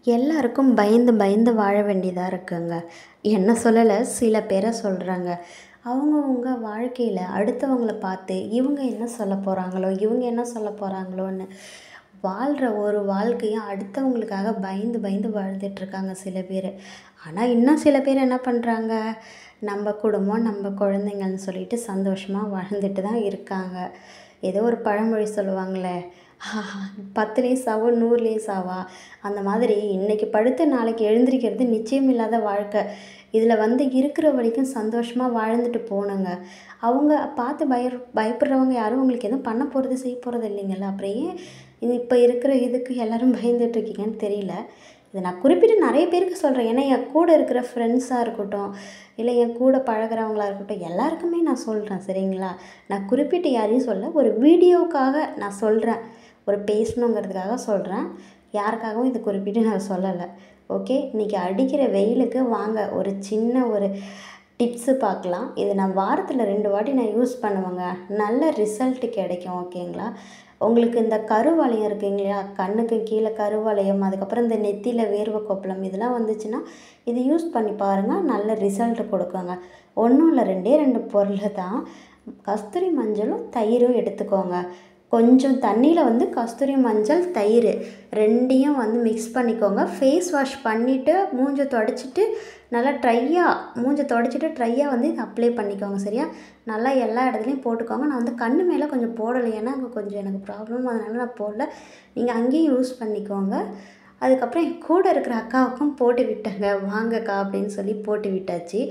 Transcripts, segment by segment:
எல்லாருக்கும் பயந்து பயந்து வாழ வேண்டியதா இருக்குங்க. என்ன சொல்லல, சில பேர சொல்றேங்க. அவங்கவங்க வாழ்க்கையில அடுத்தவங்கள பார்த்து, இவங்க என்ன சொல்லப் போறாங்களோ, இவங்க என்ன சொல்லப் போறாங்களோன்னு வாழ்ற ஒரு வாழ்க்கைய அடுத்தவங்களுக்காக பயந்து பயந்து வாழ்ந்துட்டுருக்காங்க சில பேரு. ஆனா, இன்னும் சில பேர் என்ன பண்றாங்க, நம்ப குடும்பம், நம்ப குழந்தைங்கன்னு சொல்லிட்டு சந்தோஷமா வாழ்ந்துட்டு தான் இருக்காங்க. ஏதோ ஒரு பழமொழி சொல்லுவாங்கல்ல, 10லயும் சாவு 100லயும் சாவா? அந்த மாதிரி இன்னைக்கு படுத்து நாளைக்கு எழுந்திரிக்கிறது நிச்சயம் இல்லாத வாழ்க்கை. இதில் வந்து இருக்கிற வரைக்கும் சந்தோஷமா வாழ்ந்துட்டு போணுங்க. அவங்க பார்த்து பயப்படுறவங்க யாரும் உங்களுக்கு எதுவும் பண்ண போறது, செய்ய போறது இல்லைங்கல்ல. அப்புறம் ஏன் இது இப்போ இருக்கிற இதுக்கு எல்லாரும் பயந்துட்டுருக்கீங்கன்னு தெரியல. இதை நான் குறிப்பிட்டு நிறைய பேருக்கு சொல்கிறேன். ஏன்னா என் கூட இருக்கிற ஃப்ரெண்ட்ஸாக இருக்கட்டும், இல்லை என் கூட பழகுறவங்களா இருக்கட்டும், எல்லாருக்குமே நான் சொல்கிறேன். சரிங்களா? நான் குறிப்பிட்டு யாரையும் சொல்ல, ஒரு வீடியோவுக்காக நான் சொல்கிறேன். ஒரு பேசணுங்கிறதுக்காக சொல்கிறேன். யாருக்காகவும் இது குறிப்பிட்டு நான் சொல்லலை. ஓகே, இன்றைக்கி அடிக்கிற வெயிலுக்கு வாங்க ஒரு சின்ன ஒரு டிப்ஸு பார்க்கலாம். இது நான் வாரத்தில் 2 வாட்டி நான் யூஸ் பண்ணுவேங்க. நல்ல ரிசல்ட்டு கிடைக்கும். ஓகேங்களா? உங்களுக்கு இந்த கருவளையம் இருக்குங்க இல்லையா, கண்ணுக்கு கீழே கருவளையம், அதுக்கப்புறம் இந்த நெத்தியில் வேர்வை கொப்பளம், இதெல்லாம் வந்துச்சுன்னா இது யூஸ் பண்ணி பாருங்கள். நல்ல ரிசல்ட்டு கொடுக்குங்க. ஒன்றும் இல்லை, 2 பொருள் தான். கஸ்தூரி மஞ்சளும் தயிரும் எடுத்துக்கோங்க. கொஞ்சம் தண்ணியில் வந்து கஸ்தூரி மஞ்சள், தயிர் 2யும் வந்து மிக்ஸ் பண்ணிக்கோங்க. ஃபேஸ் வாஷ் பண்ணிவிட்டு மூஞ்சை துடைச்சிட்டு நல்லா மூஞ்சை துடைச்சிட்டு ட்ரையாக வந்து இதை அப்ளை பண்ணிக்கோங்க. சரியா? நல்லா எல்லா இடத்துலையும் போட்டுக்கோங்க. நான் வந்து கண்ணு மேலே கொஞ்சம் போடலை, ஏன்னா அங்கே கொஞ்சம் எனக்கு ப்ராப்ளம், அதனால் நான் போடல. நீங்கள் அங்கேயும் யூஸ் பண்ணிக்கோங்க. அதுக்கப்புறம் என் கூட இருக்கிற அக்காவுக்கும் போட்டு விட்டேங்க. வாங்கக்கா அப்படின்னு சொல்லி போட்டு விட்டாச்சு.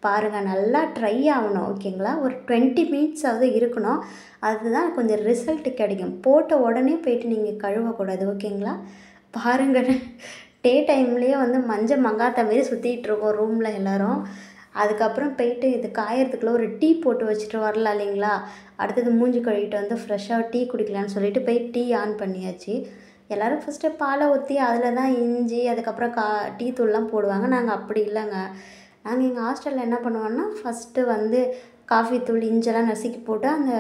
பாருங்கள், நல்லா ட்ரை ஆகணும். ஓகேங்களா? ஒரு 20 மினிட்ஸாவது இருக்கணும். அதுதான் கொஞ்சம் ரிசல்ட்டு கிடைக்கும். போட்ட உடனே போய்ட்டு நீங்கள் கழுவக்கூடாது. ஓகேங்களா? பாருங்கள், டே டைம்லேயே வந்து மஞ்சள் மங்காத்த மாரி சுற்றிட்டுருக்கோம் ரூமில் எல்லோரும். அதுக்கப்புறம் போய்ட்டு இது காயறதுக்குள்ளே ஒரு டீ போட்டு வச்சுட்டு வரலாம் இல்லைங்களா? அடுத்தது மூஞ்சி கழுவிட்டு வந்து ஃப்ரெஷ்ஷாக டீ குடிக்கலான்னு சொல்லிட்டு போய் டீ ஆன் பண்ணியாச்சு. எல்லோரும் ஃபஸ்ட்டு பாலை ஊற்றி அதில் தான் இஞ்சி, அதுக்கப்புறம் டீ தூள்லாம் போடுவாங்க. நாங்கள் அப்படி இல்லைங்க. நாங்கள் எங்கள் ஹாஸ்டலில் என்ன பண்ணுவோன்னா, ஃபஸ்ட்டு வந்து காஃபி தூள், இஞ்செல்லாம் நசுக்கி போட்டு அந்த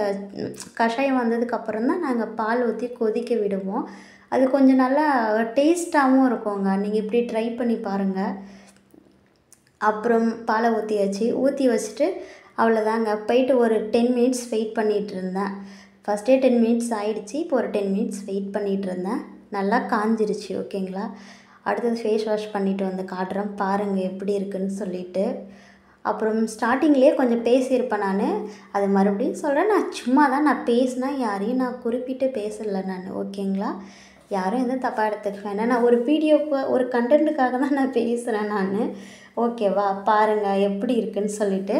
கஷாயம் வந்ததுக்கப்புறம் தான் நாங்கள் பால் ஊற்றி கொதிக்க விடுவோம். அது கொஞ்சம் நல்லா டேஸ்ட்டாகவும் இருக்குங்க. நீங்கள் இப்படி ட்ரை பண்ணி பாருங்கள். அப்புறம் பாலை ஊற்றி வச்சுட்டு அவ்வளோதாங்க. போயிட்டு ஒரு 10 மினிட்ஸ் வெயிட் பண்ணிகிட்டு இருந்தேன். ஃபஸ்ட்டே 10 மினிட்ஸ் ஆகிடுச்சி. இப்போ ஒரு 10 மினிட்ஸ் வெயிட் பண்ணிகிட்டு இருந்தேன். நல்லா காஞ்சிருச்சு. ஓகேங்களா? அடுத்தது ஃபேஸ் வாஷ் பண்ணிவிட்டு வந்து காட்டுறேன். பாருங்கள் எப்படி இருக்குதுன்னு சொல்லிவிட்டு. அப்புறம் ஸ்டார்டிங்லேயே கொஞ்சம் பேசியிருப்பேன் நான். அது மறுபடியும் சொல்கிறேன். நான் சும்மா தான் நான் பேசினேன். யாரையும் நான் குறிப்பிட்டு பேசலை நான். ஓகேங்களா? யாரும் எதுவும் தப்பாக எடுத்துக்க வேண்டாம். நான் ஒரு வீடியோக்கு ஒரு கண்டென்ட்டுக்காக தான் நான் பேசுகிறேன் நான். ஓகேவா? பாருங்கள் எப்படி இருக்குதுன்னு சொல்லிவிட்டு.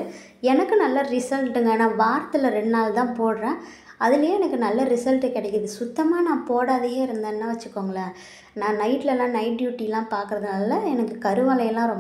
எனக்கு நல்ல ரிசல்ட்டுங்க. நான் வாரத்தில் 2 நாள் தான் போடுறேன். அதுலேயே எனக்கு நல்ல ரிசல்ட்டு கிடைக்கிது. சுத்தமாக நான் போடாதையே இருந்தேன்னா வச்சுக்கோங்களேன், நான் நைட்லலாம் நைட் டியூட்டிலாம் பார்க்குறதுனால எனக்கு கருவளையம்லாம் ரொம்ப